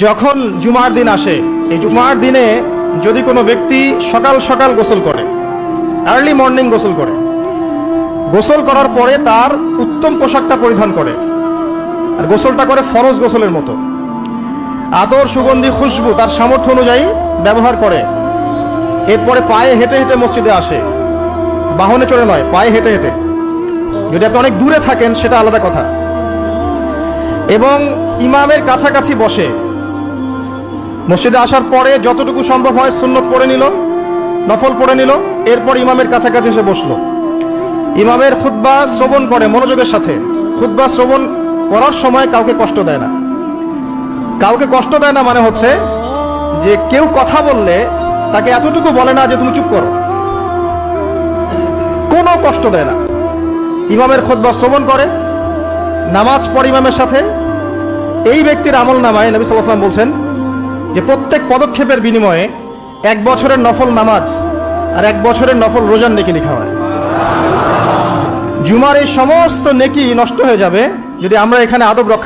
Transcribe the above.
যখন জুমার দিন আসে, এই জুমার দিনে যদি কোনো ব্যক্তি সকাল সকাল গোসল করে, আর্লি মর্নিং গোসল করে, গোসল করার পরে তার উত্তম পোশাকটা পরিধান করে আর গোসলটা করে ফরজ গোসলের মতো, আতর সুগন্ধি খুশবু তার সামর্থ্য অনুযায়ী ব্যবহার করে, এরপরে পায়ে হেঁটে হেঁটে মসজিদে আসে, বাহনে চড়ে নয়, পায়ে হেঁটে হেঁটে। যদি আপনি অনেক দূরে থাকেন সেটা আলাদা কথা। এবং ইমামের কাছাকাছি বসে মসজিদে আসার পরে যতটুকু সম্ভব হয় সুন্নত পড়ে নিল, নফল পড়ে নিল, এরপর ইমামের কাছাকাছি এসে বসলো। ইমামের খুতবা শ্রবণ করে মনোযোগের সাথে। খুতবা শ্রবণ করার সময় কাউকে কষ্ট দেয় না। কাউকে কষ্ট দেয় না মানে হচ্ছে যে কেউ কথা বললে তাকে এতটুকু বলে না যে তুমি চুপ করো, কোনো কষ্ট দেয় না। ইমামের খুতবা শ্রবণ করে, নামাজ পড়ে ইমামের সাথে। এই ব্যক্তির আমল নামায় নবী সাল্লাল্লাহু আলাইহি ওয়াসাল্লাম বলছেন যে প্রত্যেক পদক্ষেপের বিনিময়ে 1 বছরের নফল নামাজ আর 1 বছরের নফল রোজার নেকি লেখা হয়। জুমার এই সমস্ত নেকি নষ্ট হয়ে যাবে যদি আমরা এখানে আদব রক্ষা